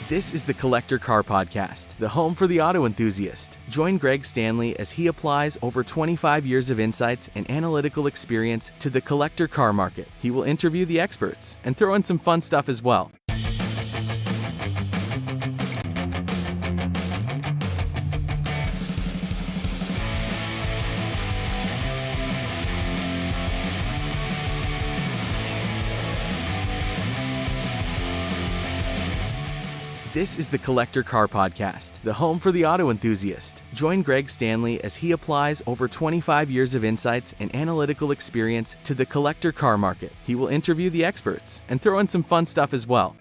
This is the Collector Car Podcast, the home for the auto enthusiast. Join GStanley as he applies over 25 years of insights and analytical experience to the collector car market. He will interview the experts and throw in some fun stuff as well. This is the Collector Car Podcast, the home for the auto enthusiast. Join GStanley as he applies over 25 years of insights and analytical experience to the collector car market. He will interview the experts and throw in some fun stuff as well.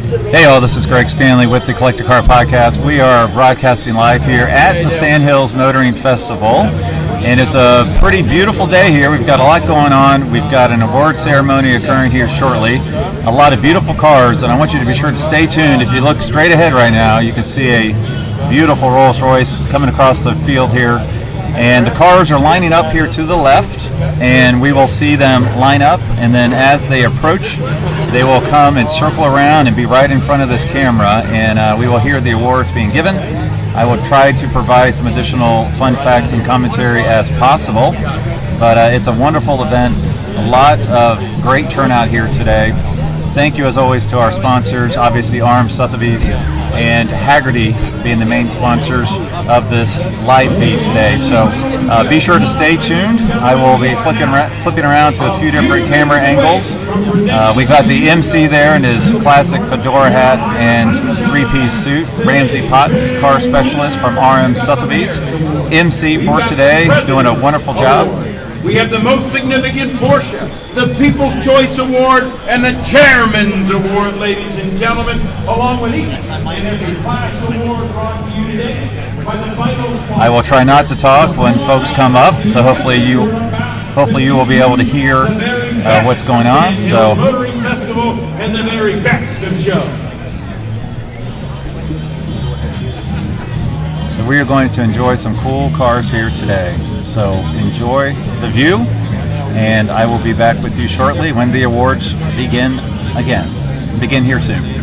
Hey all, this is GStanley with the Collector Car Podcast. We are broadcasting live here at the Sandhills Motoring Festival, and it's a pretty beautiful day here. We've got a lot going on. We've got an award ceremony occurring here shortly. A lot of beautiful cars, and I want you to be sure to stay tuned. If you look straight ahead right now, you can see a beautiful Rolls Royce coming across the field here. And the cars are lining up here to the left, and we will see them line up, and then as they approach, they will come and circle around and be right in front of this camera, and we will hear the awards being given. I will try to provide some additional fun facts and commentary as possible, but it's a wonderful event, a lot of great turnout here today. Thank you as always to our sponsors, obviously Arm, Sotheby's, and Haggerty being the main sponsors of this live feed today. So be sure to stay tuned. I will be flipping around to a few different camera angles. We've got the MC there in his classic fedora hat and three-piece suit. Ramsey Potts, car specialist from RM Sotheby's. MC for today is doing a wonderful job. We have the most significant Porsche, the People's Choice Award, and the Chairman's Award, ladies and gentlemen, along with each and every class award brought to you today by the vital sponsors. I will try not to talk when folks come up, so hopefully you will be able to hear what's going on. So, Motoring Festival and the very best of show. So we are going to enjoy some cool cars here today. So enjoy the view, and I will be back with you shortly when the awards begin here soon.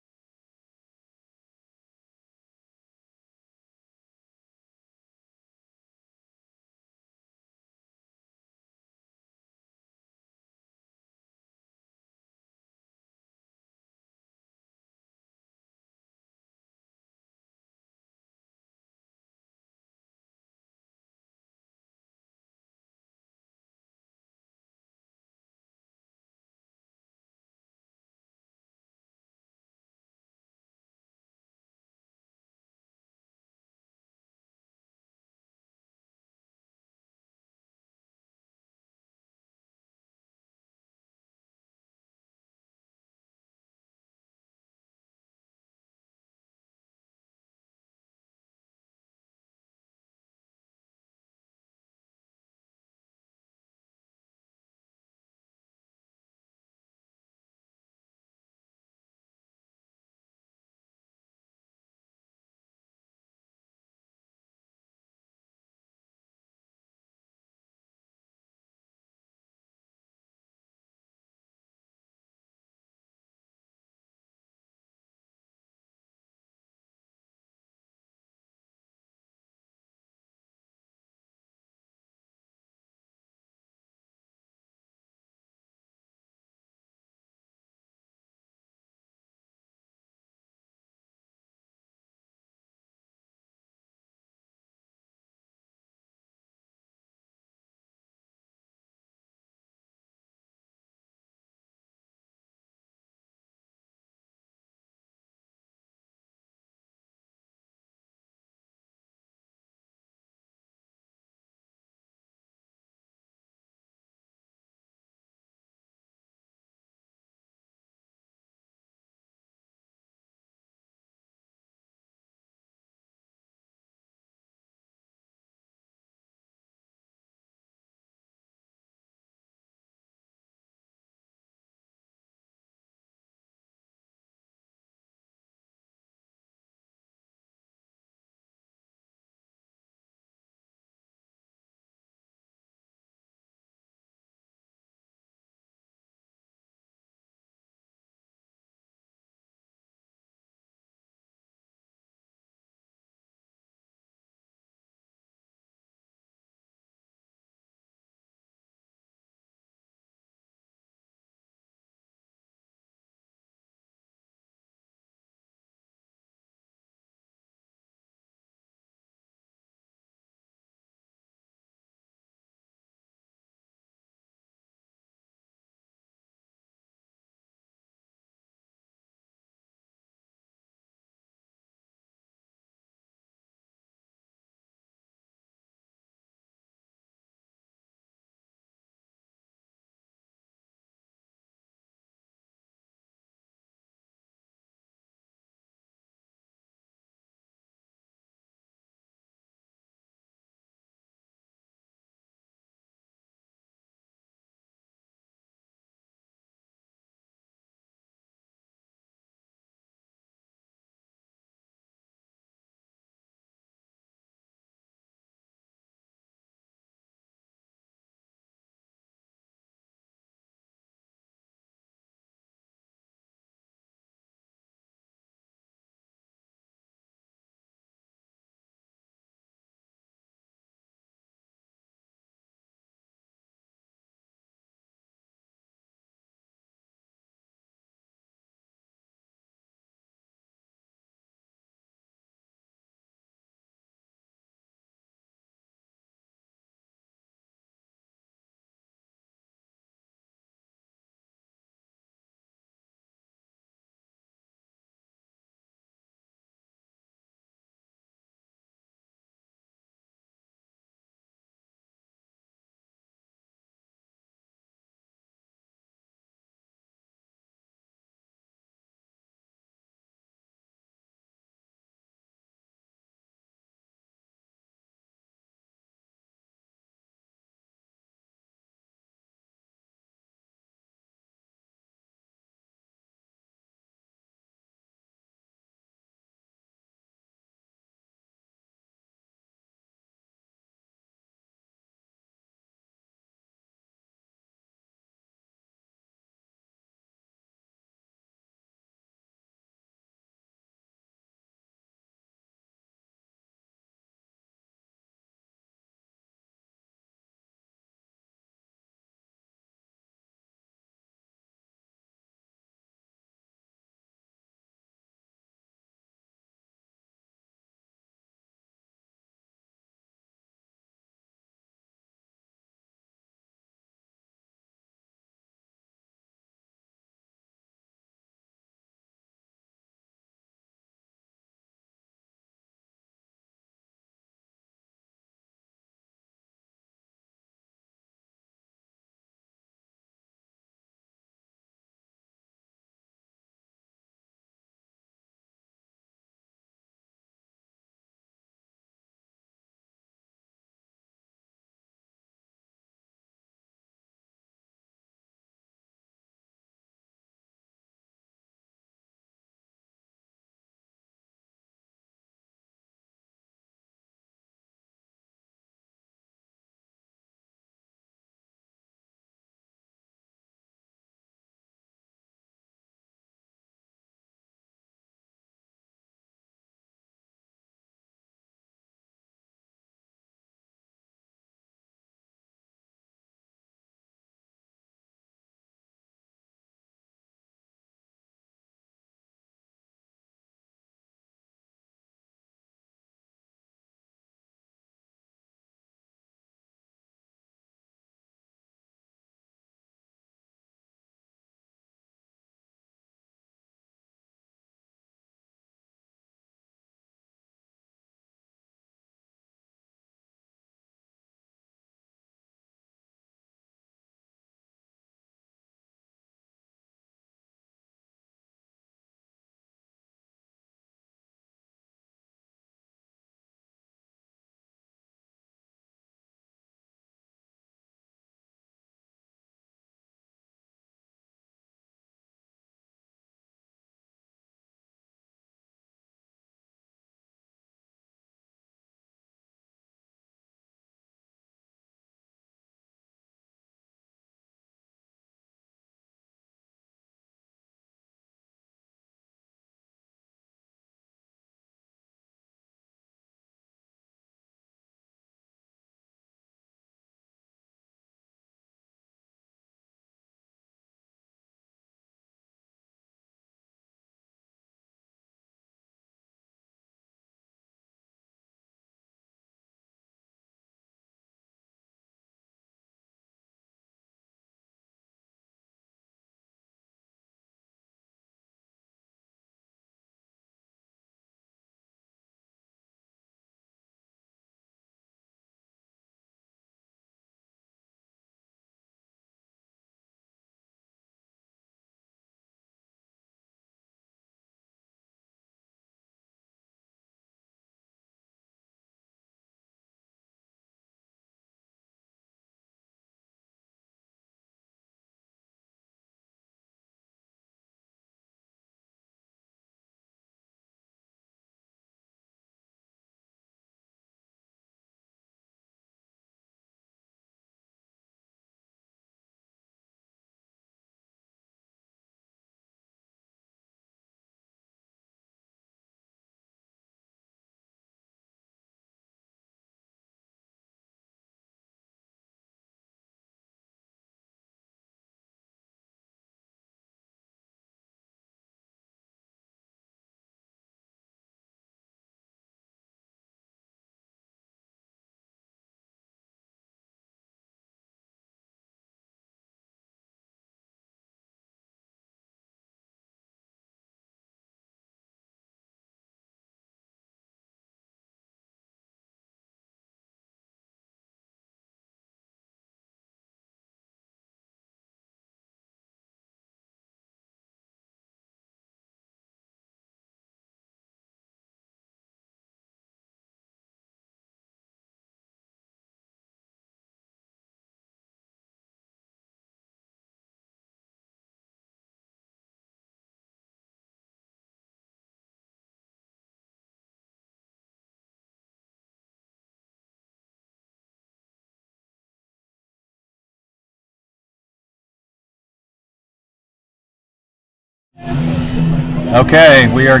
Okay, we are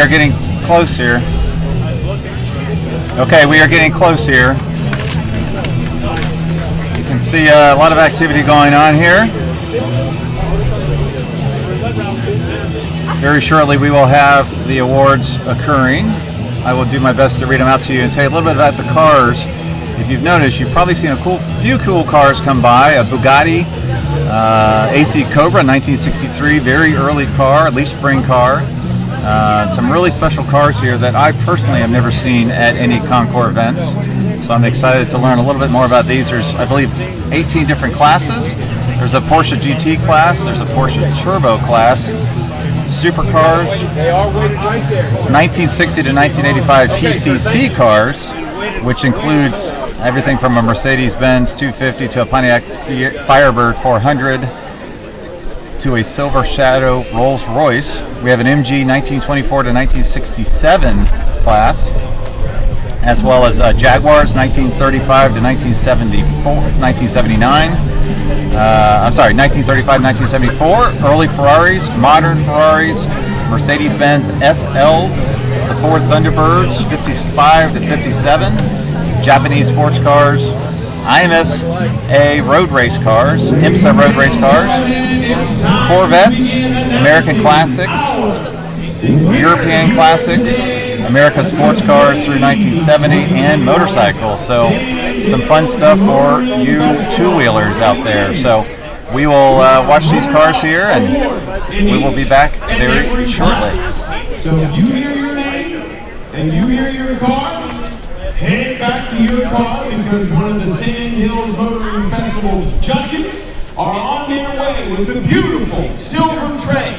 getting close here. Okay, we are getting close here. You can see a lot of activity going on here. Very shortly we will have the awards occurring. I will do my best to read them out to you and tell you a little bit about the cars. If you've noticed, you've probably seen a few cool cars come by. A Bugatti AC Cobra 1963, very early car, leaf spring car. Some really special cars here that I personally have never seen at any Concours events. So I'm excited to learn a little bit more about these. There's, I believe, 18 different classes. There's a Porsche GT class, there's a Porsche Turbo class, supercars, 1960 to 1985 PCC cars, which includes everything from a Mercedes-Benz 250 to a Pontiac Firebird 400 to a Silver Shadow Rolls-Royce. We have an MG 1924 to 1967 class, as well as Jaguars 1935 to 1979. 1935, 1974. Early Ferraris, modern Ferraris, Mercedes-Benz SLs, the Ford Thunderbirds 55 to 57. Japanese sports cars, IMSA road race cars, IMSA road race cars, Corvettes, American classics, European classics, American sports cars through 1970, and motorcycles. So some fun stuff for you two-wheelers out there. So we will watch these cars here, and we will be back very shortly. So if you hear your name and you hear your car, head back to your car, because one of the Sand Hills Motoring Festival judges are on their way with the beautiful silver tray,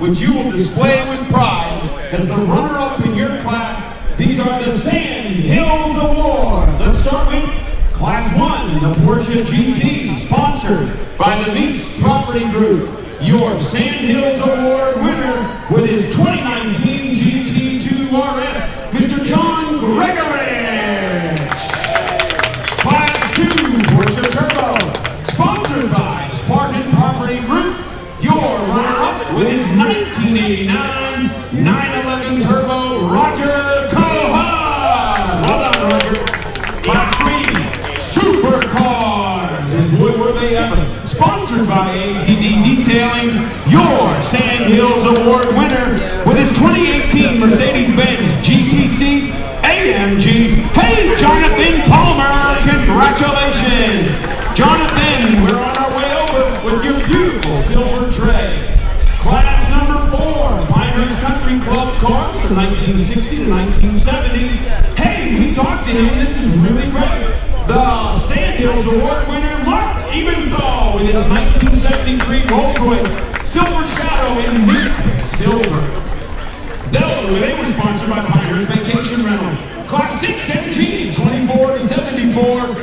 which you will display with pride as the runner-up in your class. These are the Sand Hills Awards. Let's start with Class 1, the Porsche GT, sponsored by the Lease Property Group. Your Sand Hills Award winner with his 2019 GT2 RS, Mr. John Gregory. Class 2, Porsche Turbo, sponsored by Spartan Property Group. Your runner-up with his 1989 911 Turbo, Roger Cohan. Well done, Roger. Class 3, Supercars, and boy were they ever. Sponsored by ATD Detailing, your Sand Hills Award winner with his 2018 Mercedes-Benz GTC AMG. Hey, Jonathan Palmer, congratulations. Jonathan, we're on our way over with your beautiful silver tray. Class number 4, Pinehurst Country Club cars from 1960 to 1970. Hey, we talked to him, this is really great. The Sand Hills Award winner, Mark Ebenthal, with his 1973 Rolls-Royce Silver Shadow in Mink Silver. They were sponsored by Pinehurst Vacation Rental. Class 6 MG, 24 to 74.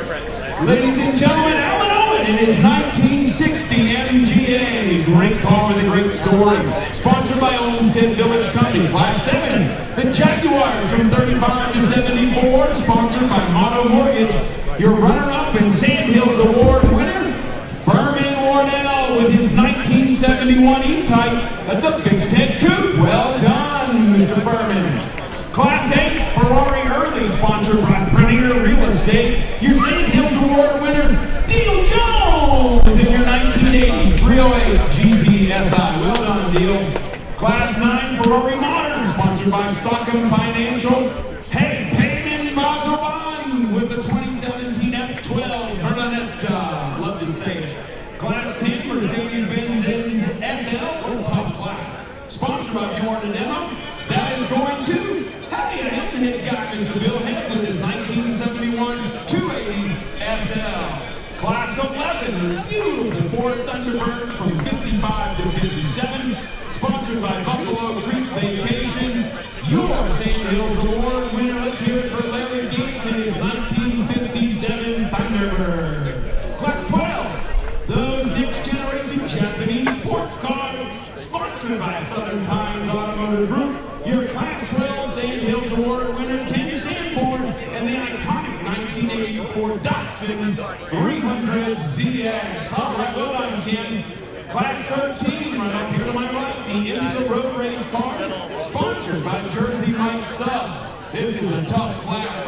Ladies and gentlemen, Alan Owen in his 1960 MGA. Great car with a great story. Sponsored by Olmsted Village Company. Class 7, the Jaguars from 35 to 74. Sponsored by Motto Mortgage. Your runner-up and Sand Hills Award winner, Furman Warnell with his 1971 E-Type. That's a fixed head coupe. Well done, Mr. Furman. Class 8, Ferrari Early, sponsored by Premier Real Estate. Your Sand Hills Award winner, Deal Jones, in your 1980 308 GTSI. Well done, Deal. Class 9, Ferrari Modern, sponsored by Stockholm Financial. Hey, Payman Maserban with the 2017 F12 Bernadetta. Love to say it. Class 10, Mercedes-Benz SL, tough class. Sponsored by Bjorn and Emma. That is going to, hey, the head guy, Mr. Bill Head, with his 1971 280 SL. Class 11, beautiful Ford Thunderbirds from 55 to 57. Sponsored by Buffalo Creek Vacation. Your Sand Hills Award winner, let's hear it for Larry Gates in his 1957 Thunderbird. Class 12, those next generation Japanese sports cars, sponsored by Southern Pines Automotive Group. Your Class 12 Sand Hills Award winner, Ken Sanborn, and the iconic 1984 Datsun 300ZX. All right, well done, Ken. Class 13, right up here to my right, the sponsored by Jersey Mike Subs. This is a tough class.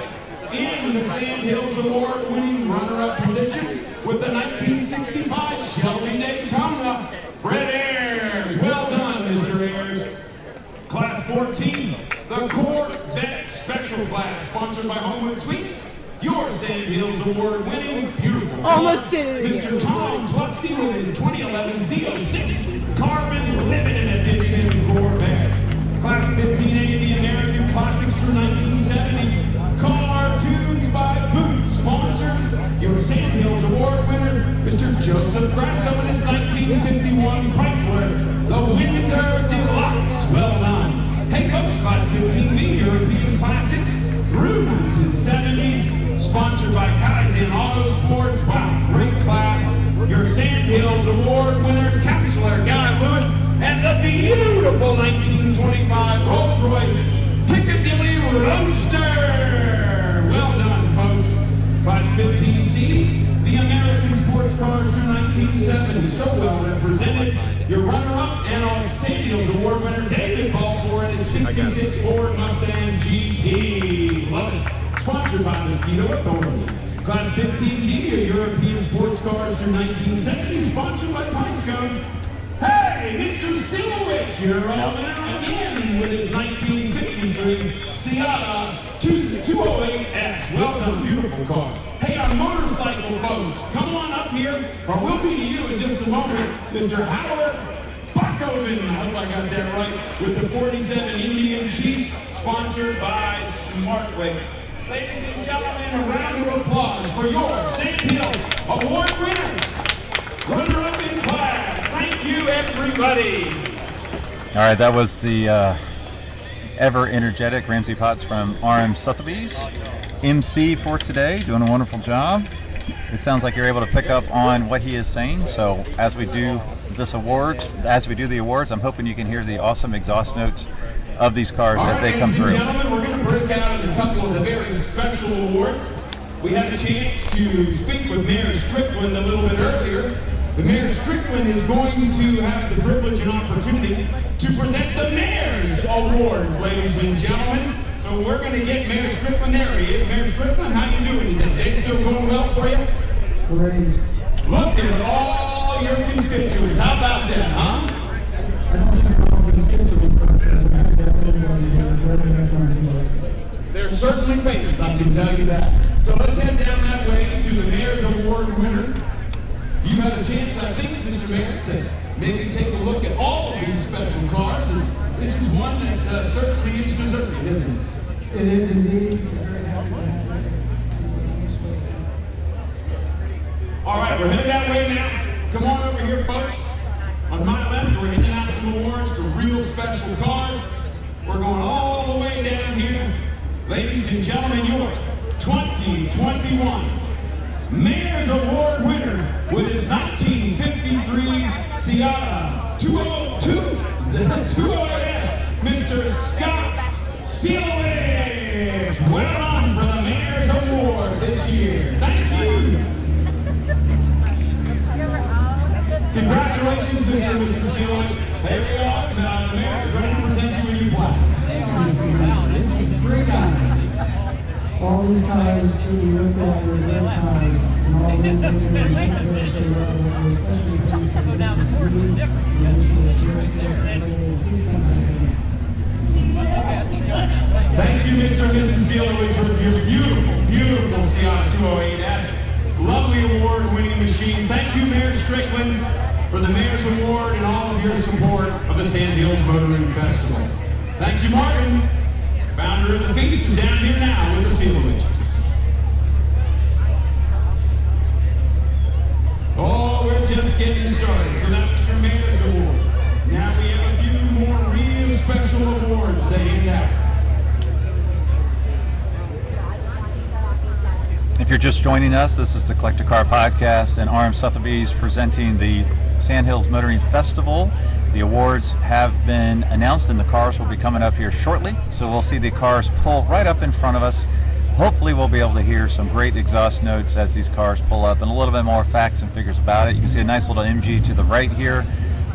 In the Sandhills Award-winning runner-up position with the 1965 Shelby Daytona, Fred Ayers. Well done, Mr. Ayers. Class 14, the Corvette Special Class, sponsored by Homewood Suites. Your Sandhills Award-winning beautiful almost did it. Mr. Tom Tlusty with his 2011 Z06 Carbon Limited Edition Corvette. Class 15A, the American Classics through 1970. Cartoons by Booth, sponsors. Your Sandhills Award winner, Mr. Joseph Grasso and his 1951 Chrysler, the Windsor Deluxe. Well done. Hey folks, Class 15B, European Classics through 1970. Sponsored by Kaizen Auto Sports. Wow, great class. Your Sandhills Award winners, Counselor Guy Lewis, and the beautiful 1925 Rolls-Royce Piccadilly Roadster. Well done, folks. Class 15C, the American Sports Cars through 1970. So well represented. Your runner-up and our Sandhills Award winner, David Balfour, and his 66 Ford Mustang GT. Love it. Sponsored by Mosquito Authority. Class 15D, your European Sports Cars through 1970. Sponsored by Pine Cones. Hey, Mr. Silverwich, you're all now again with his 1953 Seata 208S. Well done, beautiful car. Hey, our motorcycle folks, come on up here, or we'll be to you in just a moment. Mr. Howard Buckoven, I hope I got that right, with the 47 Indian Chief, sponsored by Smartway. Ladies and gentlemen, a round of applause for your Sandhill Award winners. Runner-up in class. Thank you, everybody. All right, that was the ever energetic Ramsey Potts from RM Sotheby's, MC for today, doing a wonderful job. It sounds like you're able to pick up on what he is saying. So as we do this award, as we do the awards, I'm hoping you can hear the awesome exhaust notes of these cars as they come through. Ladies and gentlemen, we're going to break out a couple of the very special awards. We had a chance to speak with Mayor Strickland a little bit earlier. The Mayor Strickland is going to have the privilege and opportunity to present the Mayor's Awards, ladies and gentlemen. So we're going to get Mayor Strickland there. He is. Mayor Strickland, how you doing today? It's still going well for you? Great. Look at all your constituents. How about that, huh? I don't think they're all constituents, but I'm happy to have everybody here. Very much want to listen. They're certainly fans, I can tell you that. So let's head down that way to the Mayor's Award winner. You had a chance, I think, Mr. Mayor, to maybe take a look at all of these special cars, and this is one that certainly is deserving, isn't it? It is indeed. Very happy to have it. All right, we're headed that way now. Come on over here, folks. On my left, we're handing out some awards to real special cars. We're going all the way down here. Ladies and gentlemen, your 2021 Mayor's Award winner with his 1953 Seata 208, Mr. Scott Sealich. Well done for the Mayor's Award this year. Thank you. Congratulations, Mr. and Mrs. Sealich. There we are. The Mayor's going to present you with your plaque. This is great honor. All these cars that we looked at were great cars, and all of them were very so well, especially these Thank you, Mr. and Mrs. Sealich, for your beautiful, beautiful Seata 208S. Lovely award-winning machine. Thank you, Mayor Strickland, for the Mayor's Award and all of your support of the Sandhills Motoring Festival. Thank you, Martin. Founder of the feast is down here now with the Sealiches. Oh, we're just getting started. So that was your Mayor's Award. Now we have a few more real special awards to hand out. If you're just joining us, this is the Collector Car Podcast, and RM Sotheby's presenting the Sandhills Motoring Festival. The awards have been announced and the cars will be coming up here shortly. So we'll see the cars pull right up in front of us. Hopefully we'll be able to hear some great exhaust notes as these cars pull up and a little bit more facts and figures about it. You can see a nice little MG to the right here,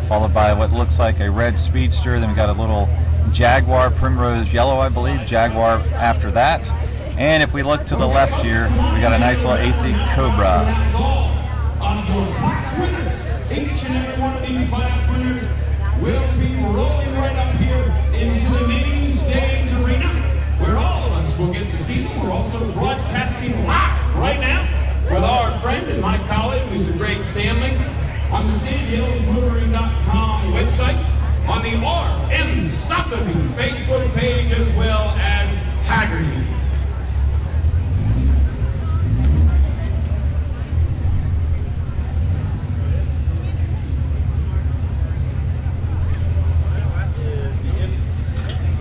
followed by what looks like a red Speedster. Then we got a little Jaguar Primrose Yellow, I believe, Jaguar after that. And if we look to the left here, we got a nice little AC Cobra. On your class winners, each and every one of these class winners will be rolling right up here into the main stage arena, where all of us will get to see them. We're also broadcasting live right now with our friend and my colleague, Mr. Greg Stanley, on the SandhillsMotoring.com website, on the RM Sotheby's Facebook page, as well as Haggerty.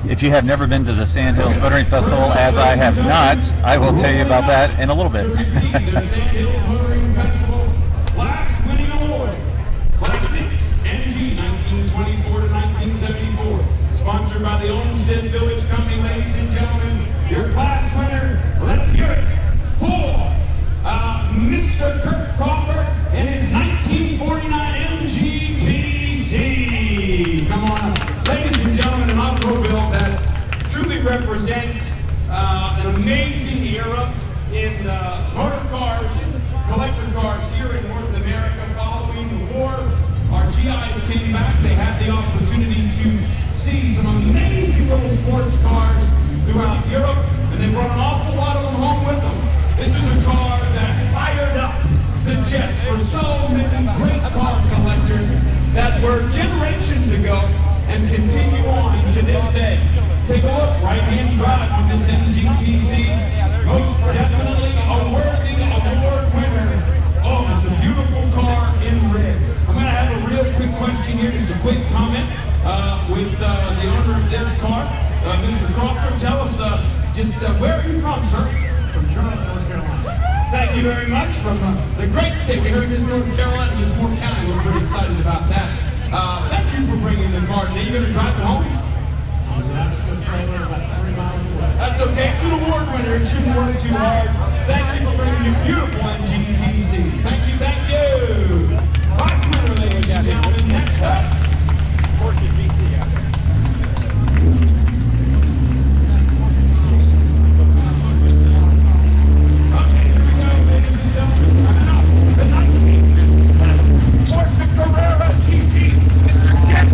If you have never been to the Sandhills Motoring Festival, as I have not, I will tell you about that in a little bit. To receive the Sandhills Motoring Festival Class Winning Award, Class 6 NG 1924 to 1974, sponsored by the Olmsted Village Company, ladies and gentlemen. Your class winner, let's hear it for Mr. Kurt Crawford and his 1949 MGTC. Come on up. Ladies and gentlemen, an automobile that truly represents an amazing era in motor cars, collector cars here in North America. Following the war, our GIs came back. They had the opportunity to see some amazing little sports cars throughout Europe, and they brought an awful lot of them home with them. This is a car that fired up the jets for so many great car collectors that were generations ago and continue on to this day. Take a look, right-hand drive on this MGTC. Most definitely a worthy award winner. Oh, it's a beautiful car in red. I'm going to have a real quick question here, just a quick comment with the owner of this car. Mr. Crawford, tell us where are you from, sir? From Charlotte, North Carolina. Thank you very much. From the great state. We heard Miss North Carolina, Miss Moore County. We're pretty excited about that. Thank you for bringing the car today. You going to drive it home? That's okay. It's an award winner. It shouldn't work too hard. Thank you for bringing your beautiful MGTC. Thank you. Thank you. Class winner, ladies and gentlemen. Next up, Porsche Gt out there. Okay, here we go, ladies and gentlemen. Coming up, the 19 Porsche Gt. Mr. Jet.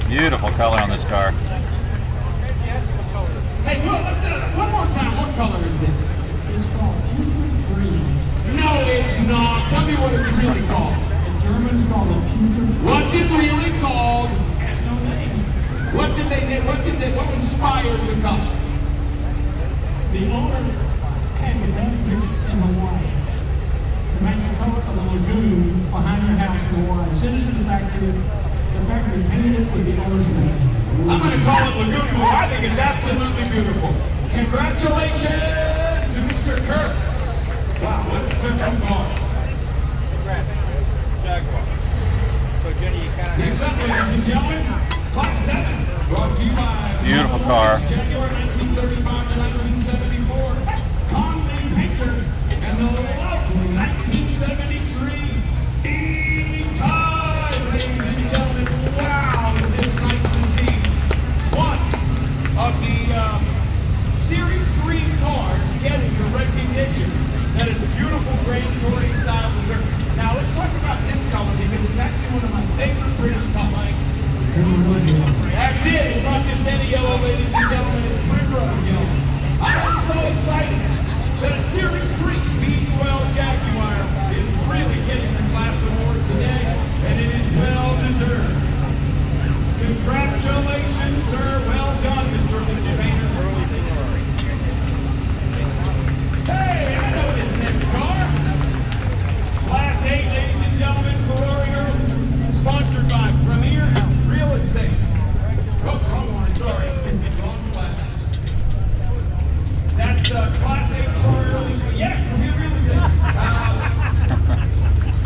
Beautiful color on this car. Hey, look, let's one more time. What color is this? It's called putrid green. No, it's not. Tell me what it's really called. In German, it's called a putrid green. What's it really called? Has no name. What inspired the color? The owner had the best pictures in Hawaii to match the color of the lagoon behind your house in Hawaii. Since this is back here, the factory painted it with the owner's name. I'm going to call it Lagoon Blue. I think it's absolutely beautiful. Congratulations to Mr. Kurtz. Wow, what a special car. car. January 1935 to 1974. Conley Painter and the lovely 1973 E-Type, ladies and gentlemen. Wow, is this nice to see. One of the Series 3 cars getting the recognition that it's beautiful Grand Touring style dessert. Now let's talk about this color because it's actually one of my favorite British colors. That's it. It's not just any yellow, ladies and gentlemen. It's primrose yellow. I am so excited that a Series 3 V12 Jaguar is really getting the class award today, and it is well deserved. Congratulations, sir. Well done, Mr. and Mrs. Painter. Hey, I know this next car. Class 8, ladies and gentlemen, Ferrari Earl, sponsored by Premier Real Estate. Oh, wrong one, sorry. Wrong class. That's Class 8 Ferrari Earl. Yes, Premier Real Estate.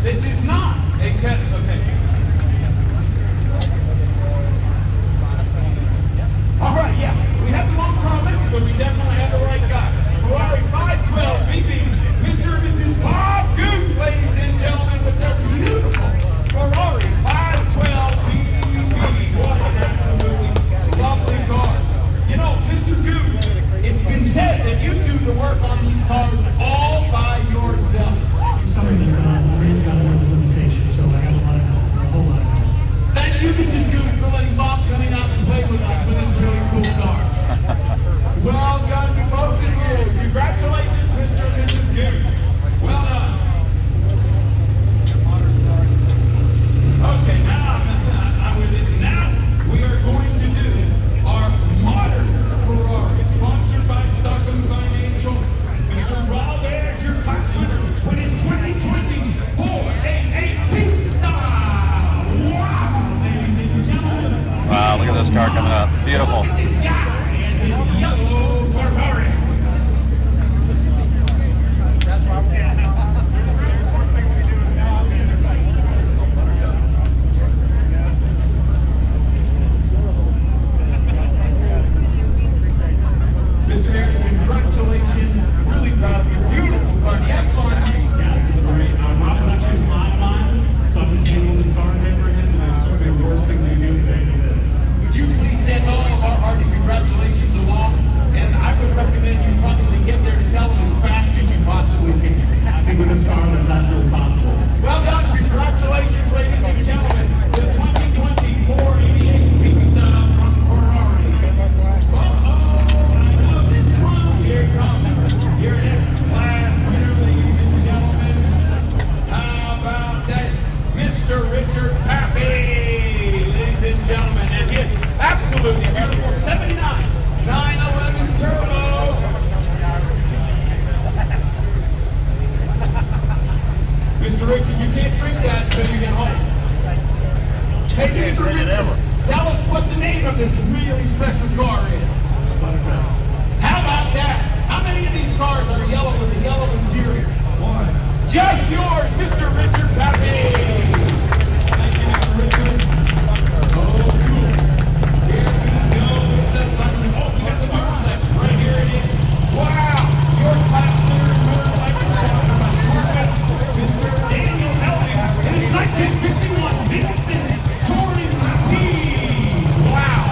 This is not a test. Okay. All right, yeah. We have the wrong car listed, but we definitely have the right guy. Ferrari 512 BB, Mr. and Mrs. Bob Goose, ladies and gentlemen, with their beautiful Ferrari 512 BB. What an absolutely lovely car. You know, Mr. Goose, it's been said that you do the work on these cars all by yourself. Sorry, Brand's got more limitation, so I got a whole lot of help. Thank you, Mrs. Goose, for letting Bob come out and play with us with this really cool car. Well done to both of you. Congratulations, Mr. and Mrs. Goose. Well done. Okay, now I'm with it. Now we are going to do our modern Ferrari, sponsored by Stockholm Financial. Mr. Rob, there's your class winner with his 2020 488 Beat Style. Wow, ladies and gentlemen. Wow, look at this car coming up. Beautiful. This guy and his yellow Ferrari. Mr. Harris, congratulations. Really proud of your beautiful cardiac car. Yeah, this was great. Rob was actually a client of mine, so I'm just handling this car today for him, and there's so many worse things you do today than this. Would you please send all of our hearty congratulations along? And I would recommend you probably get there to tell them as fast as you possibly can. I think with this car, that's absolutely possible. Well done. Congratulations, ladies and gentlemen. The 2020 488 Pista from Ferrari. I know this one. Here comes your next class winner, ladies and gentlemen. How about that? Mr. Richard Pappy, ladies and gentlemen. And his absolutely beautiful 79 911 Turbo. Mr. Richard, you can't drink that until you get home. Hey, Mr. Richard, tell us what the name of this really special car is. How about that? How many of these cars are yellow with a yellow interior? One. Just yours, Mr. Richard Pappy. Thank you, Mr. Richard. Oh, cool. Here we go with the button. Oh, we got the motorcycle. Right here it is. Wow. Your class winner motorcycle sponsored by Smart Mr. Daniel Helvey. It is 1951 Vincent Touring Rapide. Wow.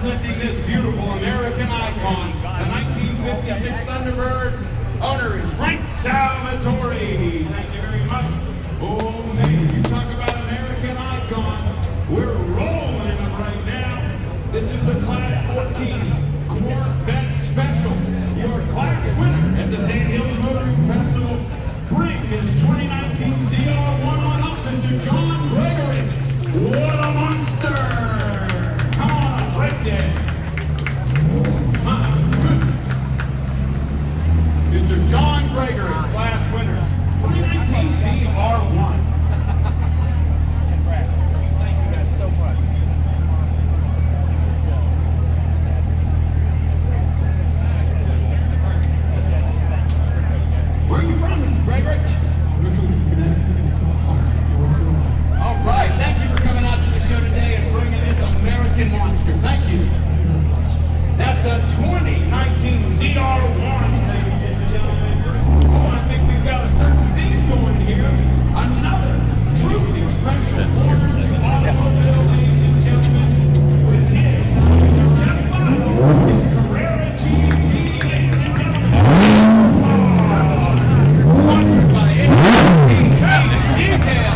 presenting this beautiful American icon, the 1956 Thunderbird. Owner is Frank Salvatore. Thank you very much. Oh man, you talk about American icons. We're rolling them right now. This is the Class 14 Corvette Special. Your class winner at the Sand Hills Motoring Festival. Bring his 2019 ZR1 on up, Mr. John Gregory. What a monster! Come on, right there. My goodness. Mr. John Gregory, class winner, 2019 ZR1. Where are you from, Mr. Gregory? All right, thank you for coming out to the show today and bringing this American monster. Thank you. That's a 2019 ZR1, ladies and gentlemen. Oh, I think we've got a certain theme going here. Another truly special Porsche automobile, ladies and gentlemen, with his Jet his Carrera GT, ladies and gentlemen. Sponsored by Detail.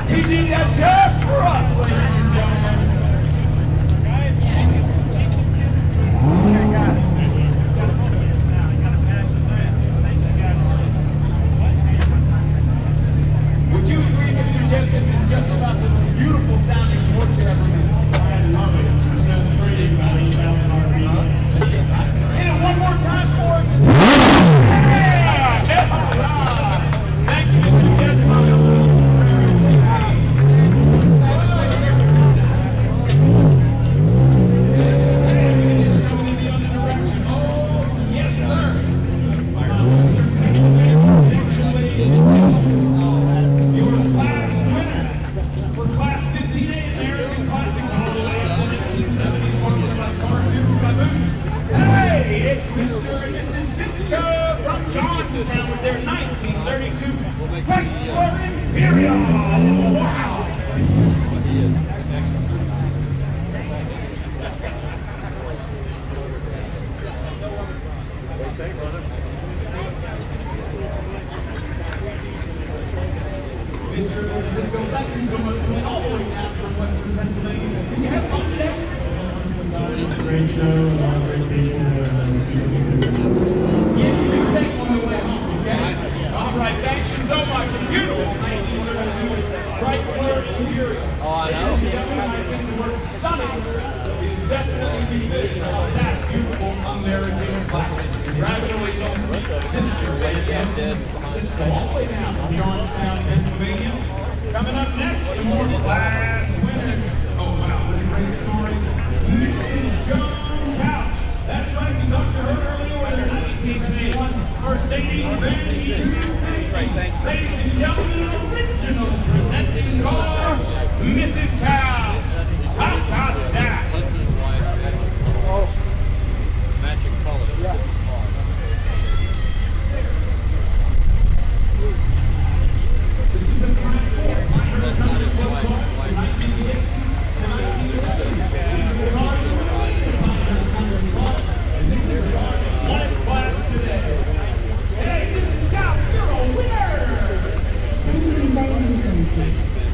He did that just for us, ladies and gentlemen. Would you agree, Mr. Jet, this is just about the most beautiful sounding Porsche ever made? I love it. It sounds pretty about 8,000 RPM. Hit it one more time for us. Yeah! Thank you, Mr. Jet. Town with their 1932 Chrysler Imperial. Wow! Mr. and Mrs. Cisco, thank you so much for coming all the way down from Western Pennsylvania. Did you have fun today? Great show, great people. Yes, be safe on the way home, okay? All right, thank you so much. A beautiful 1932 Chrysler Imperial. Oh, I know. I think the word stunning is definitely befitting of that beautiful American classic. Congratulations, sister lady. Sister all the way down from Youngstown, Pennsylvania. Coming up next, some more class winners. Oh, wow, what a great story. Mrs. John Couch. That's right, we talked to her earlier with her 1961 Mercedes-Benz E250. Ladies and gentlemen, an original presenting car, Mrs. Couch. How about that? Matching color. Yeah. This is the Class 4 Miners Country Club car, 1960 to 1970. Won its class today. Hey, Mrs. Couch, you're a winner!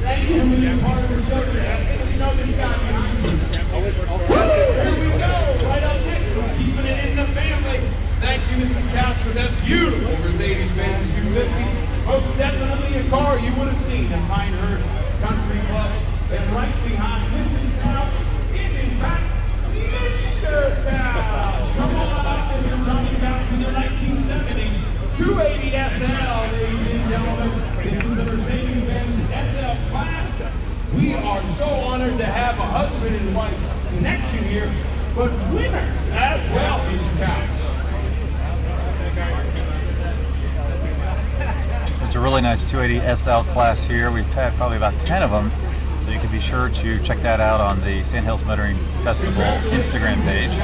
Thank you for being part of the show today. You know this guy behind you. Woo! Here we go. Right up next, we're keeping it in the family. Thank you, Mrs. Couch, for that beautiful Mercedes-Benz 250. Most definitely a car you would have seen at Pinehurst Country Club. And right behind Mrs. Couch is, in fact, Mr. Couch. Come on up, Mr. Tommy Couch, with your 1970 280 SL, ladies and gentlemen. This is the Mercedes-Benz SL class. We are so honored to have a husband and wife connection here, but winners as well, Mr. Couch. It's a really nice 280 SL class here. We've had probably about 10 of them, so you can be sure to check that out on the Sand Hills Motoring Festival Instagram page.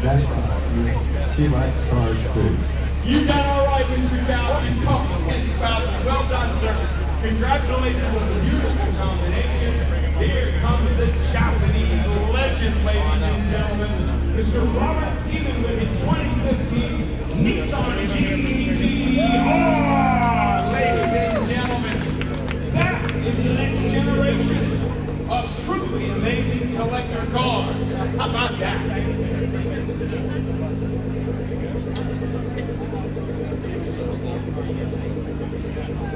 That's right. She likes cars too. You done all right, Mr. Couch, and couple and spouses. Well done, sir. Congratulations on the beautiful combination. Here comes the Japanese legend, ladies and gentlemen, Mr. Robert Seaman with his 2015 Nissan GT. Ladies and gentlemen, that is the next generation of truly amazing collector cars. How about that?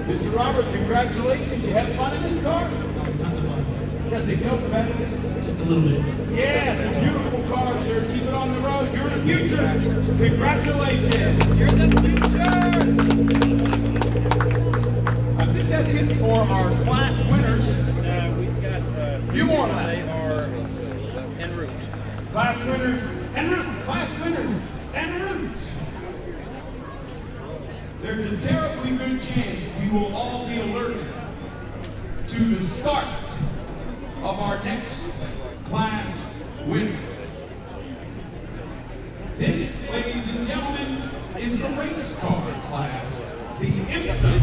Mr. Robert, congratulations. You had fun in this car? Does it go fast? Just a little bit. Yeah, it's a beautiful car, sir. Keep it on the road. You're the future. Congratulations. You're the future! I think that's it for our class winners. We've got Few more they laps. are en route. Class winners en route. Class winners en route. There's a terribly good chance we will all be alerted to the start of our next class winner. This, ladies and gentlemen, is the race car class, the IMSA.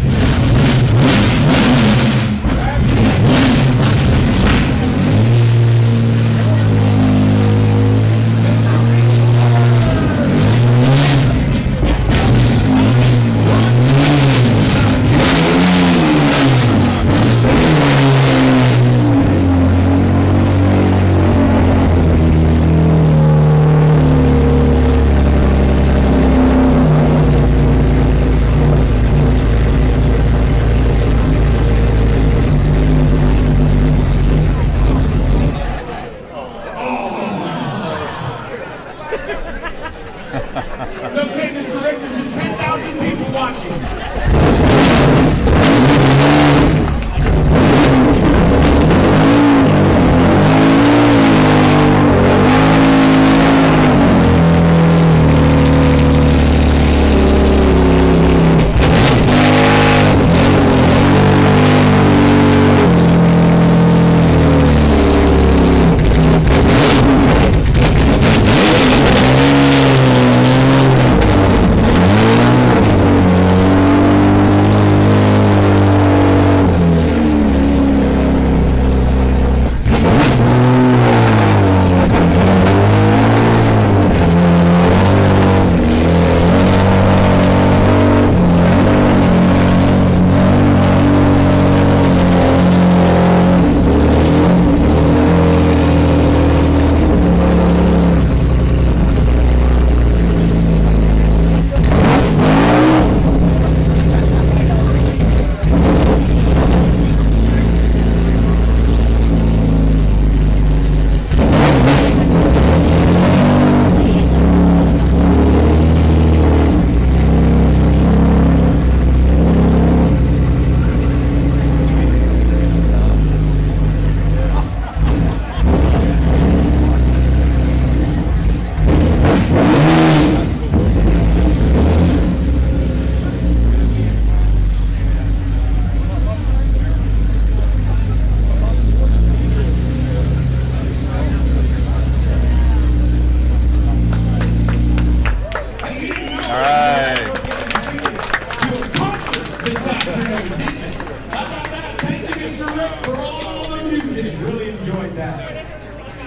It's okay, Mr. Richter, just 10,000 people watching.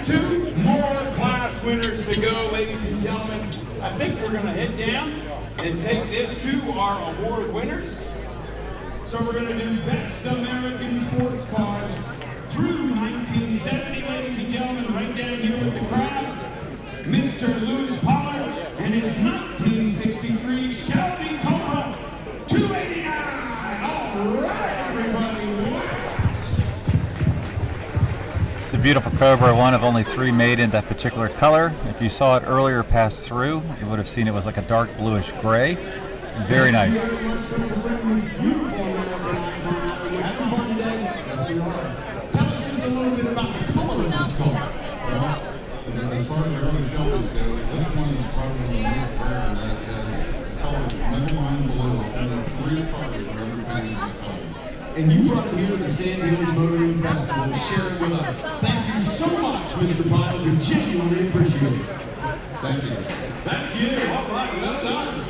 Two more class winners to go, ladies and gentlemen. I think we're going to head down and take this to our award winners. So we're going to do Best American Sports Cars through 1970, ladies and gentlemen, right down here with the crowd. Mr. Lewis Pollard and his 1963 Shelby Cobra 289. All right, everybody. It's a beautiful Cobra, one of only 3 made in that particular color. If you saw it earlier pass through, you would have seen it was like a dark bluish gray. Very nice. Tell us just a little bit about the color of this car. As far as early Shelby's go, this one is probably the most rare that has colors middle and blue. Only 3 colors for every paint in this color. And you brought it here to the Sand Hills Motoring Festival to share it with us. Thank you so much, Mr. Pollard. We genuinely appreciate it. Thank you. Thank you. All right, well done.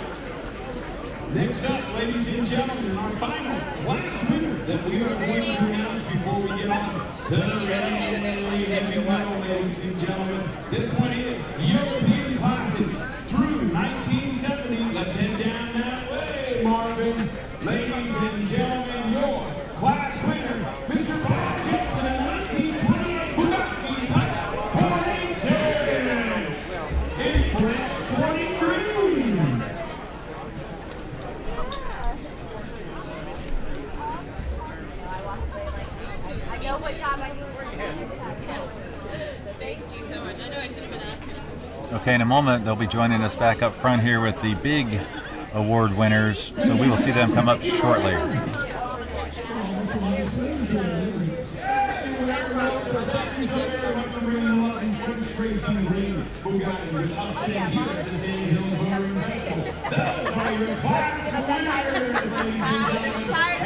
Next up, ladies and gentlemen, our final class winner that we are going to announce before we get on The legendary heavy metal, ladies and gentlemen. This one is European Classics through 1970. Let's head down that way, Marvin. Ladies and gentlemen, your class winner, Mr. Bob Johnson, in 1928 Bugatti Type 486 in French 20 green. I know what job I do work. Thank you so much. I know I should have been asking. Okay, in a moment they'll be joining us back up front here with the big award winners, so we will see them come up shortly. I'm tired of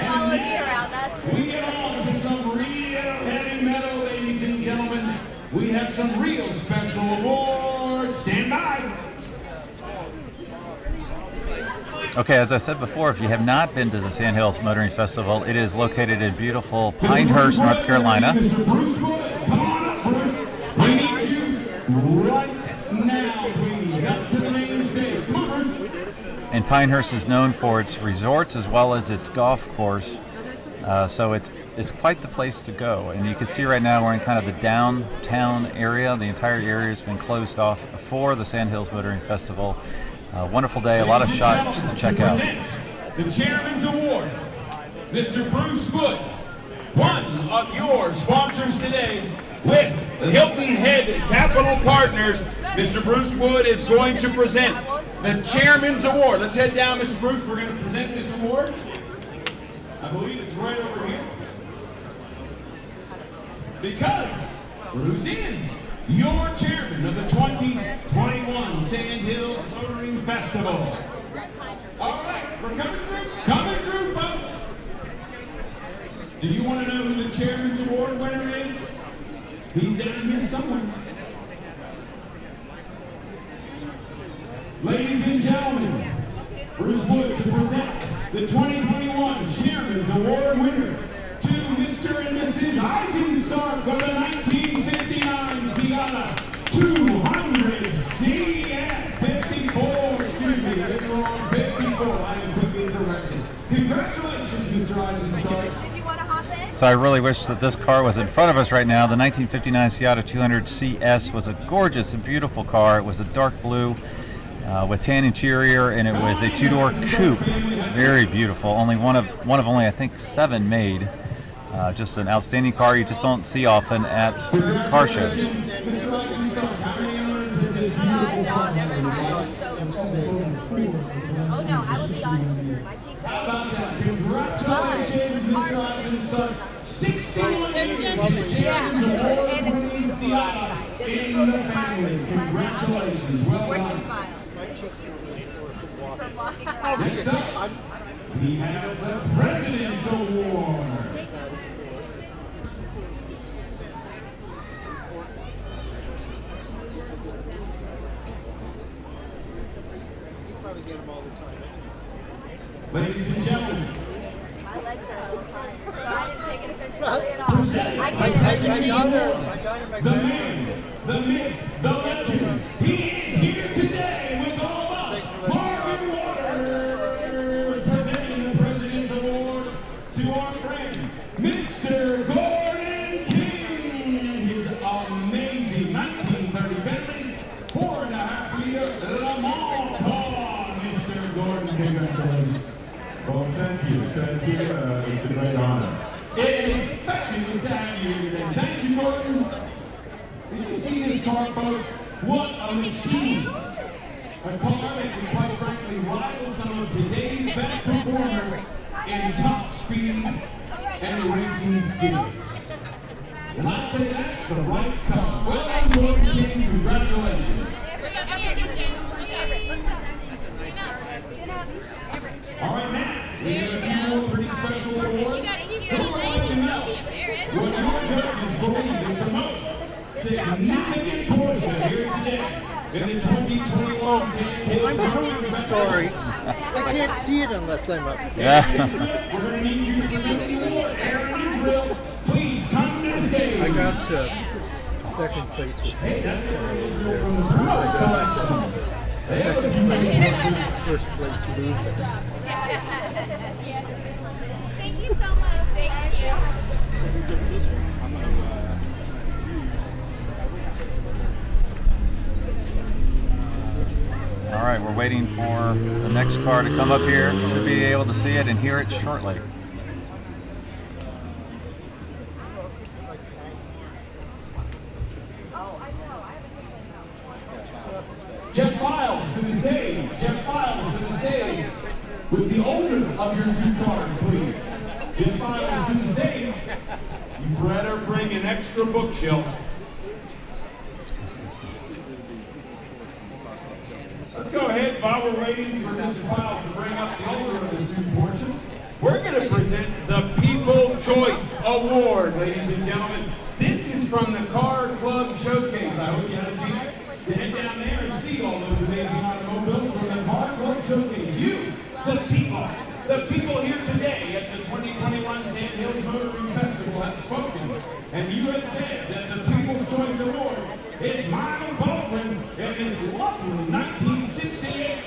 following me around. That's We get on to some real heavy metal, ladies and gentlemen. We have some real special awards. Stand by. Okay, as I said before, if you have not been to the Sandhills Motoring Festival, it is located in beautiful Pinehurst, North Carolina. Mr. Bruce Wood, come on up, Bruce. We need you right now, please. Up to the main stage. Come on, Bruce. And Pinehurst is known for its resorts as well as its golf course, so it's quite the place to go. And you can see right now we're in kind of the downtown area. The entire area has been closed off for the Sandhills Motoring Festival. Wonderful day, a lot of shops to check out. The Chairman's Award, Mr. Bruce Wood, one of your sponsors today with Hilton Head Capital Partners. Mr. Bruce Wood is going to present the Chairman's Award. Let's head down, Mr. Bruce. We're going to present this award. I believe it's right over here. Because Bruce is your chairman of the 2021 Sandhills Motoring Festival. All right, we're coming through, folks. Do you want to know who the Chairman's Award winner is? He's down here somewhere. Ladies and gentlemen, Bruce Wood to present the 2021 Chairman's Award winner to Mr. and Mrs. Eisenstark of the 1959 Seata 200 CS 54. Excuse me, it's wrong, 54. I am quickly corrected. Congratulations, Mr. Eisenstark. Did you want to hop in? So I really wish that this car was in front of us right now. The 1959 Seata 200 CS was a gorgeous and beautiful car. It was a dark blue with tan interior, and it was a two-door coupe. Very beautiful. Only one of only I think 7 made. Just an outstanding car you just don't see often at car shows. No, I don't know. I've never had it. So, oh no, I will be honest with you. My cheeks are. Congratulations, Mr. Eisenstark. 61 years Yeah, and it's beautiful outside. This is in the family. Congratulations. Well Worth done. the smile. From walking Next around. up, we have the President's Award. Ladies and gentlemen, My legs are all fine, so I didn't take it offensively at all. I get it. the man, the myth, the legend, he is here today with all of us. Marvin Waters, presenting the President's Award to our friend, Mr. Gordon King, and his amazing 1930 Bentley 4.5-liter Le Mans car. Mr. Gordon, congratulations. Well, thank you. It's a great honor. It is fabulous to have you here today. Thank you, Gordon. Did you see this car, folks? What a machine. A car that can, quite frankly, rival some of today's best performers in top speed and racing skills. And I'd say that's the right car. Well done, Gordon King. Congratulations. All right, now, we have a few more pretty special awards. Who would like to know what your judges believe is the most significant Porsche here today in the 2021 I'm telling the story. I can't see it unless I'm up Yeah. We're going to need you to present the awards. Aaron Israel, please come to the stage. got second place with first place loser. Yes. Thank you so much. Thank you. All right, we're waiting for the next car to come up here. Should be able to see it and hear it shortly. Jeff Files to the stage. Jeff Files to the stage. With the owner of your two cars, please. Jeff Files to the stage. You better bring an extra bookshelf. Let's go ahead, while we're waiting for Mr. Files to bring up the owner of his two Porsches. We're going to present the People's Choice Award, ladies and gentlemen. This is from the Car Club Showcase. I hope you had a chance to head down there and see all those amazing automobiles from the Car Club Showcase. You, the people here today at the 2021 Sand Hills Motoring Festival have spoken, and you have said that the People's Choice Award is Michael Baldwin and his lovely 1968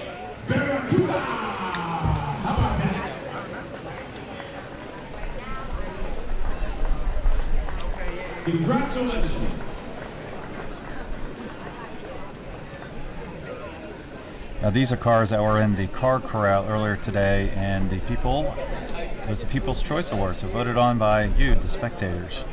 Barracuda. How about that? Congratulations. Now these are cars that were in the car corral earlier today, and it was the People's Choice Award, so voted on by you, the spectators.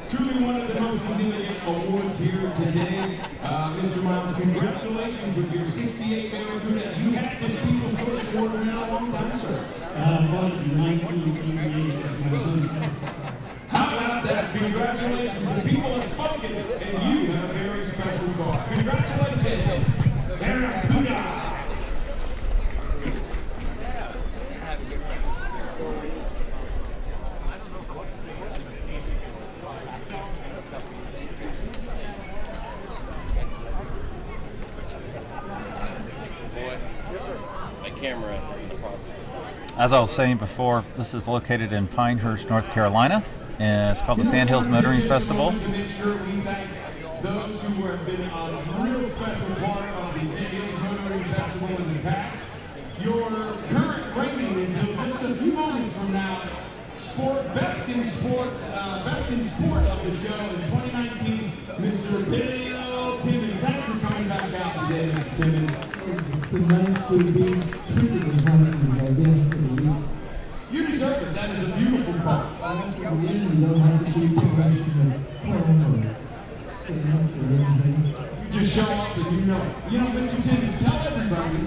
Truly one of the most significant awards here today. Mr. Miles, congratulations with your 68 Barracuda. You had this People's Choice Award for a long time, sir. Bought it in 1988 as my son's car. How about that? Congratulations. The people have spoken, and you have a very special car. Congratulations, Barracuda. As I was saying before, this is located in Pinehurst, North Carolina, and it's called the Sand Hills Motoring Festival. To make sure we thank those who have been a real special part of the Sand Hills Motoring Festival in the past. Your current rating until just a few moments from now, best in sport of the show in 2019, Mr. Bill Timmons. Thanks for coming back out today, Mr. Timmons. It's been nice to be treated as nice as I've been for the week. You deserve it. That is a beautiful car. After the win, you don't have to do too much in the phone or statements or anything. You just show up and you know. You know, Mr. Timmons, tell everybody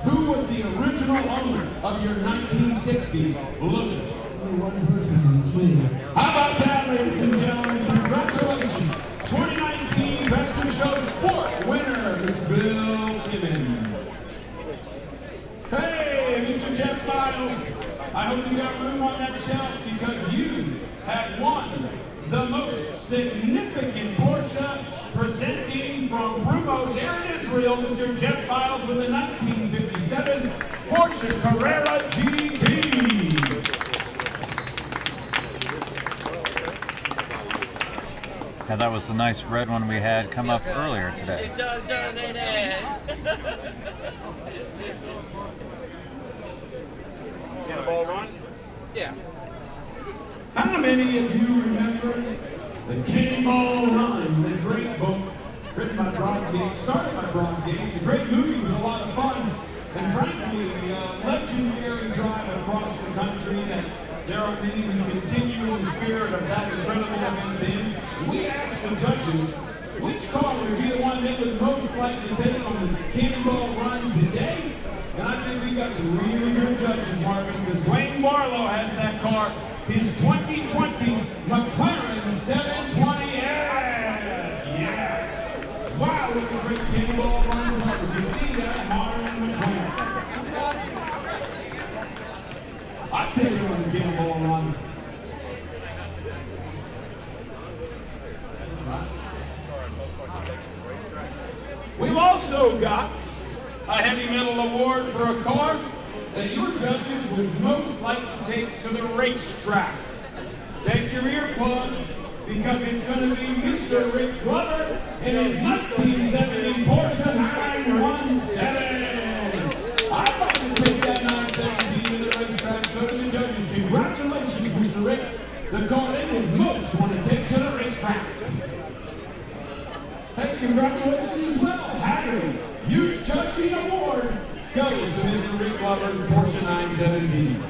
who was the original owner of your 1960 Lotus. Only one person in Sweden. How about that, ladies and gentlemen? Congratulations. 2019 Best in Show Sport winner is Bill Timmons. Hey, Mr. Jeff Files, I hope you got room on that shelf because you have won the most significant Porsche presenting from Brumos here in Israel, Mr. Jeff Files with the 1957 Porsche Carrera GT. And that was the nice red one we had come up earlier today. It does, doesn't it? Get a ball run? Yeah. How many of you remember the Cannonball Run, the great book written by Brock Gates, started by Brock Gates? A great movie, was a lot of fun, and frankly, a legendary drive across the country that there are many who continue in the spirit of that incredible event then. We asked the judges, which car would be the one that would most likely take on the Cannonball Run today? And I think we got some really good judges, Marvin, because Dwayne Barlow has that car, his 2020 McLaren 720S. Yeah. Wow, what a great Cannonball Run car. Did you see that modern McLaren? I'll take it on the Cannonball Run. We've also also got a heavy metal award for a car that your judges would most like to take to the racetrack. Take your earplugs, because it's going to be Mr. Rick Glover in his 1970 Porsche 917. I'd like to take that 917 to the racetrack, so do the judges. Congratulations, Mr. Rick. The car they would most want to take to the racetrack. Hey, congratulations as well, Harry. Your judging award goes to Mr. Rick Glover's Porsche 917.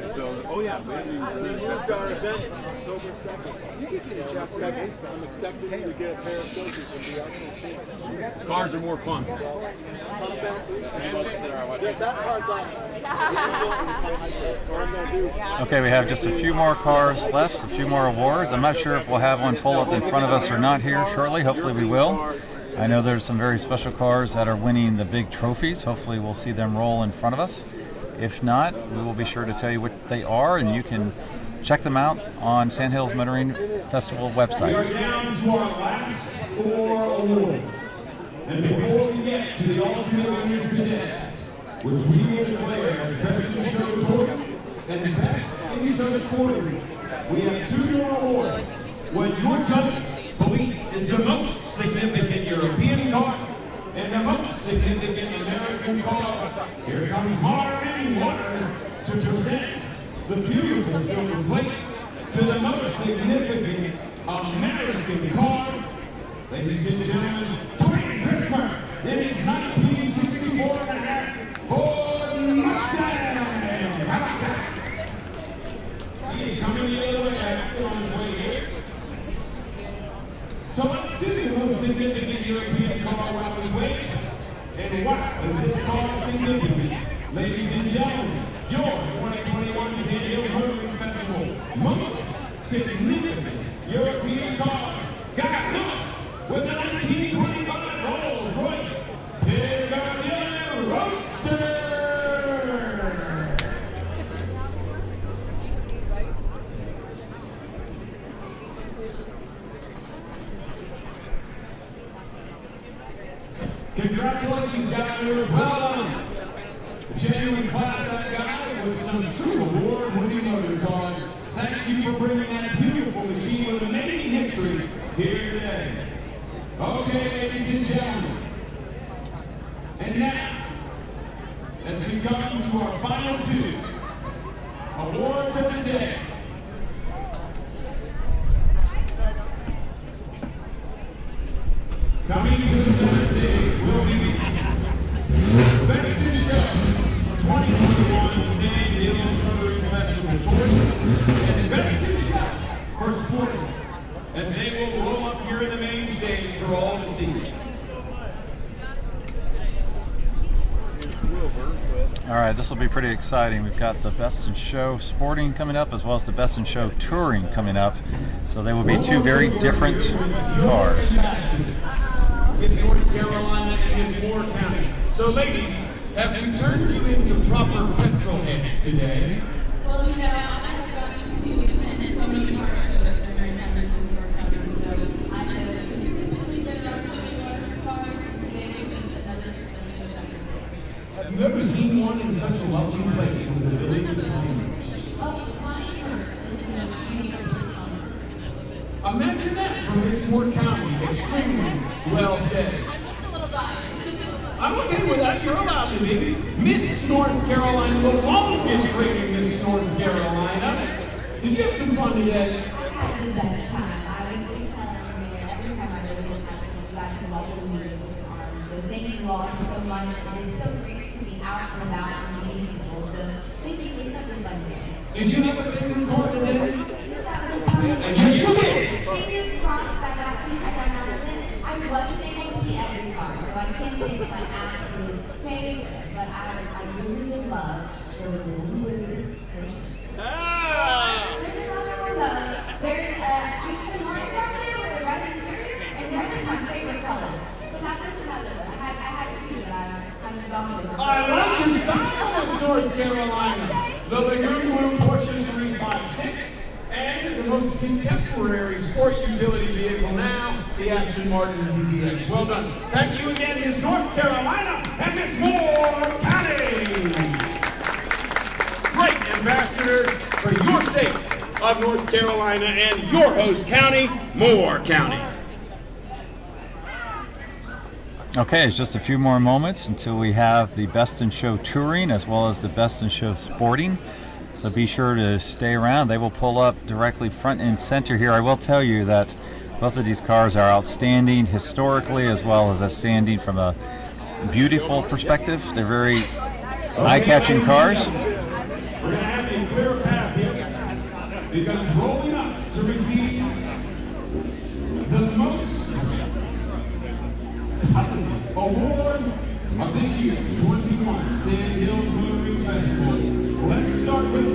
So, oh yeah, we moved our event October 2nd. You can get a job for baseball. I'm expecting to get a pair of filters and be out there too. Cars are more fun. That part's on. Okay, we have just a few more cars left, a few more awards. I'm not sure if we'll have one pull up in front of us or not here shortly. Hopefully we will. I know there's some very special cars that are winning the big trophies. Hopefully we'll see them roll in front of us. If not, we will be sure to tell you what they are, and you can check them out on Sandhills Motoring Festival website. We are down to our last 4 awards. And before we get to the ultimate winners today, which we will declare as Best in Show Touring and Best in Show Sporting, we have 2 more awards. What your judges believe is the most significant European car and the most significant American car. Here comes Marvin Waters to present the beautiful silver plate to the most significant American car. Ladies and gentlemen, Tony Christopher in his 1964 and a half Ford Mustang. How about that? He is coming the other way, on his way here. So let's do the most significant European car while we wait. And wow, is this car significant? Ladies and gentlemen, your 2021 Sandhills Motoring Festival most significant European car got Lewis with the 1925 Rolls Royce Bugatti Roadster. Congratulations, guys. Well done. A genuine class, that guy, with some true award-winning motor cars. Thank you for bringing that beautiful machine with amazing history here today. Okay, ladies and gentlemen. And now, as we come to our final 2 awards of the day. Coming to the stage will be Best in Show 2021 Sandhills Motoring Festival Tours and Best in Show for Sporting. And they will roll up here in the main stage for all to see. All right, this will be pretty exciting. We've got the Best in Show Sporting coming up, as well as the Best in Show Touring coming up. So they will be 2 very different cars. It's North Carolina and it's Moore County. So ladies, have we turned you into proper petrol heads today? Well, you know, I have gotten to attend so many car shows that are very famous in Moore County, so I know that to consistently get about 20 cars, and today is just another expensive event. Have you ever seen one in such a lovely place as the Village of Pioneers? Oh, Pioneers is in a unique place. Imagine that from this Moore County. Extremely well said. I'm just a little biased. I'm okay with that. You're allowed to be. Miss North Carolina, the longest reigning Miss North Carolina. Did you have some fun today? I had the best time. I was just telling you, every time I visit, you guys can welcome me with open arms. So thank you all so much. It is so great to be out and about and meeting people. So thank you for such a fun day. Did you have a favorite car today? That was And you should. fingers crossed that I got out of it. I wasn't able to see every car, so I can't say it's my absolute favorite, but I really did love the little blue. There's actually one car there with a red interior, and that is my favorite North Carolina, the Lagoon Porsche Gt, and the most contemporary sport utility vehicle now, the Aston Martin GTX. Well done. Thank you again, Miss North Carolina and Miss Moore County. Great ambassador for your state of North Carolina and your host county, Moore County. Okay, it's just a few more moments until we have the Best in Show Touring as well as the Best in Show Sporting. So be sure to stay around. They will pull up directly front and center here. I will tell you that both of these cars are outstanding historically as well as outstanding from a beautiful perspective. They're very eye-catching cars. We're going to have a clear path here because rolling up to receive the most coveted award of this year's 21 Sand Hills Motoring Festival. Let's start with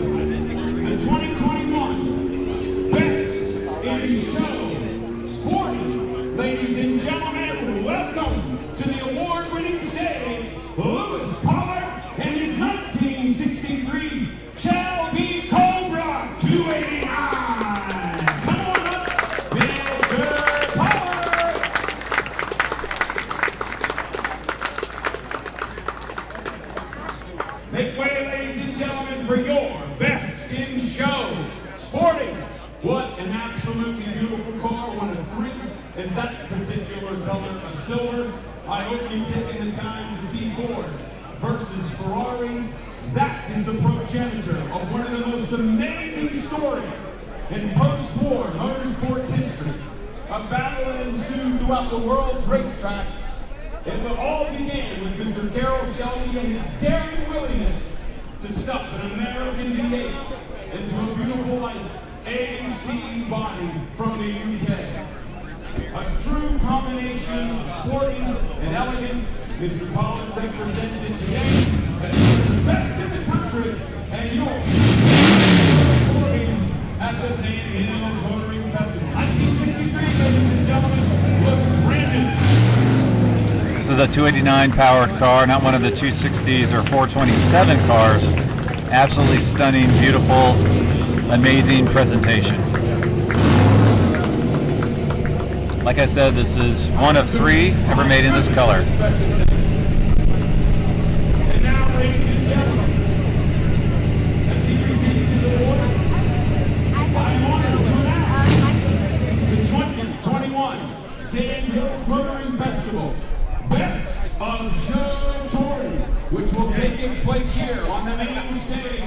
the 2021 Best in Show Sporting. Ladies and gentlemen, welcome to the award-winning stage, Lewis Pollard and his 1963 Shelby Cobra 289. Come on up, Mr. Pollard. Make way, ladies and gentlemen, for your Best in Show Sporting. What an absolutely beautiful car, one of three in that particular color of silver. I hope you've taken the time to see Ford versus Ferrari. That is the progenitor of one of the most amazing stories in post-war motorsports history. A battle that ensued throughout the world's racetracks. It all began with Mr. Carroll Shelby and his daring willingness to stuff an American V8 into a beautiful white AC body from the UK. A true combination of sporting and elegance. Mr. Pollard represents it today as one of the best in the country, and you're sporting at the Sand Hills Motoring Festival. 1963, ladies and gentlemen, looks Brandon. This is a 289 powered car, not one of the 260s or 427 cars. Absolutely stunning, beautiful, amazing presentation. Like I said, this is one of three ever made in this color. And now, ladies and gentlemen, as he receives his award, I'm honored to announce the 2021 Sand Hills Motoring Festival Best of Show Touring, which will take its place here on the main stage.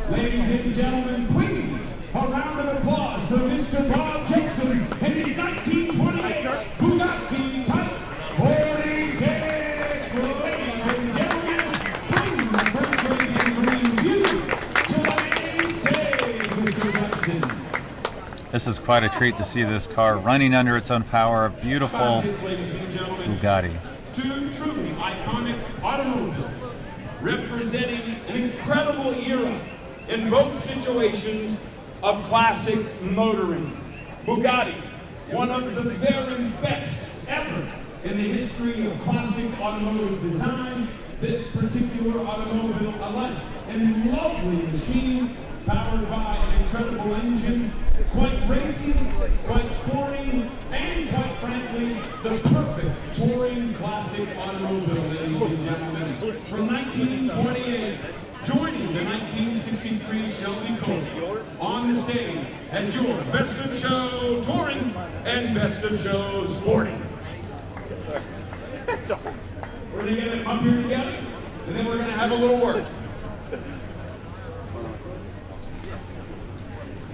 Ladies and gentlemen, please, a round of applause for Mr. Bob Jackson and his 1928 Bugatti Type 46. Ladies and gentlemen, please bring and bring you to the main stage, Mr. Jackson. This is quite a treat to see this car running under its own power. A beautiful Bugatti. Two truly iconic automobiles representing an incredible era in both situations of classic motoring. Bugatti, one of the very best ever in the history of classic automotive design. This particular automobile, a light and lovely machine powered by an incredible engine, quite racing, quite sporting, and quite frankly, the perfect touring classic automobile, ladies and gentlemen. From 1928, joining the 1963 Shelby Cobra on the stage as your Best of Show Touring and Best of Show Sporting. Yes, sir. We're going to get it up here together, and then we're going to have a little work.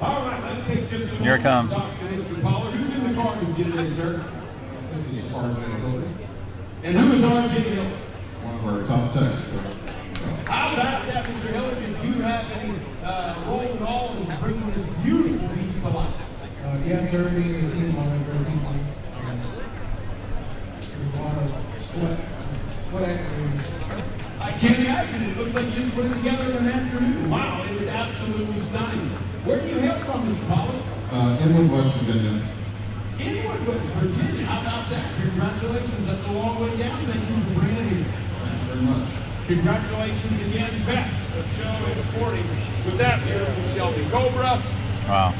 All right, let's take just a moment. Here it comes. To talk to Mr. Pollard. Who's in the car to get in, sir? This is RJ Hilder, And who is R.J. Hill? one of our top techs. How about that, Mr. Hiller? Did you have any role at all in bringing this beautiful piece to life? Yes, sir, being a team on it very deeply. There's a lot of sweat equity. I can't imagine. It looks like you just put it together in an afternoon. Wow, it is absolutely stunning. Where do you hail from, Mr. Pollard? Inwood, West Virginia. Inwood, West Virginia. How about that? Congratulations. That's a long way down. Thank you for bringing it here. Thank you very much. Congratulations again, Best of Show and sporting with that beautiful Shelby Cobra. Wow.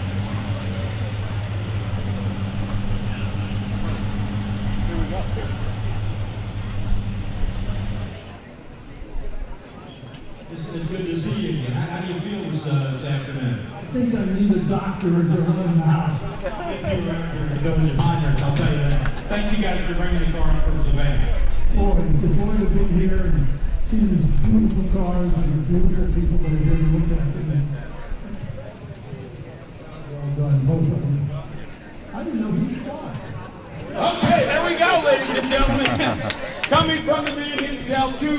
Here we go. It's good to see you again. How do you feel this afternoon? I think I need a doctor to run in the house. Those minors, I'll tell you that. Thank you guys for bringing the car up from Savannah. Boy, it's a joy to be here and see these beautiful cars and the beautiful people that are here to look at them. Well done, both of them. I didn't know he was gone. Okay, there we go, ladies and gentlemen. Coming from the man himself, two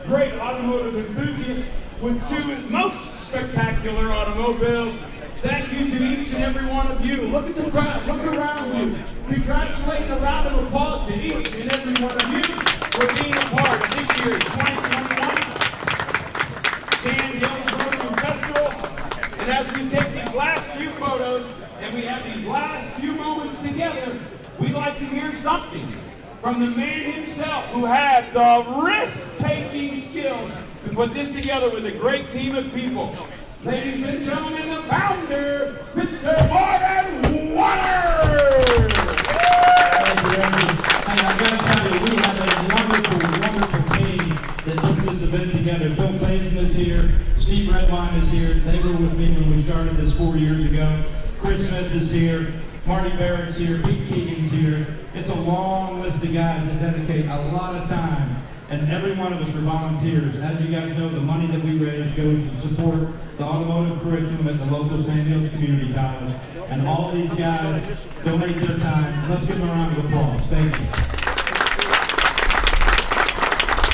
great automotive enthusiasts with two most spectacular automobiles. Thank you to each and every one of you. Look at the crowd, look around you. Congratulate a round of applause to each and every one of you for being a part of this year's 2021 Sand Hills Motoring Festival. And as we take these last few photos and we have these last few moments together, we'd like to hear something from the man himself who had the risk-taking skill to put this together with a great team of people. Ladies and gentlemen, the founder, Mr. Martin Waters! Thank you, Andy. Hey, I've got to tell you, we have a wonderful team that puts this event together. Bill Faison is here, Steve Redwine is here. They were with me when we started this 4 years ago. Chris Smith is here, Marty Barrett's here, Pete Keegan's here. It's a long list of guys that dedicate a lot of time, and every one of us are volunteers. As you guys know, the money that we raise goes to support the automotive curriculum at the local Sand Hills Community College, and all these guys donate their time. Let's give them a round of applause. Thank you.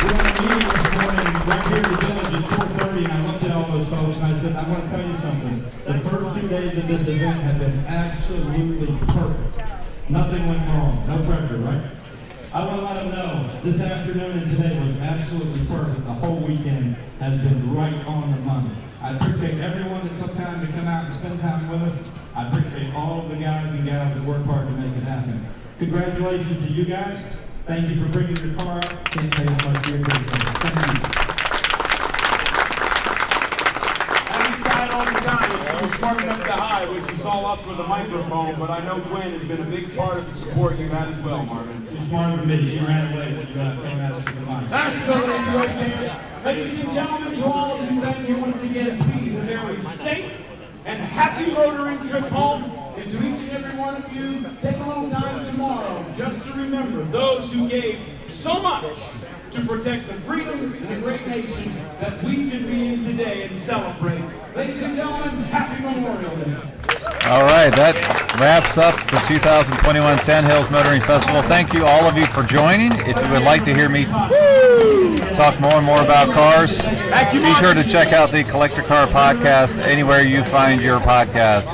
We had a meeting this morning right here in the village at 4:30, and I looked at all those folks and I said, I want to tell you something. The first 2 days of this event have been absolutely perfect. Nothing went wrong. No pressure, right? I want to let them know this afternoon and today was absolutely perfect. The whole weekend has been right on the money. I appreciate everyone that took time to come out and spend time with us. I appreciate all of the guys and gals that work hard to make it happen. Congratulations to you guys. Thank you for bringing your car up. Can't tell you how much you're doing. Thank you. All the time, you're smart enough to hide, which you saw us with a microphone, but I know Gwen has been a big part of the support you've had as well, Marvin. She's smarter than me. She ran away when you came at us with the mic. That's the lady right there. Ladies and gentlemen, to all of you, thank you once again. Please, a very safe and happy motoring trip home. And to each and every one of you, take a little time tomorrow just to remember those who gave so much to protect the freedoms and the great nation that we can be in today and celebrate. Ladies and gentlemen, happy Memorial Day. All right, that wraps up the 2021 Sand Hills Motoring Festival. Thank you, all of you, for joining. If you would like to hear me talk more and more about cars, be sure to check out the Collector Car Podcast anywhere you find your podcast.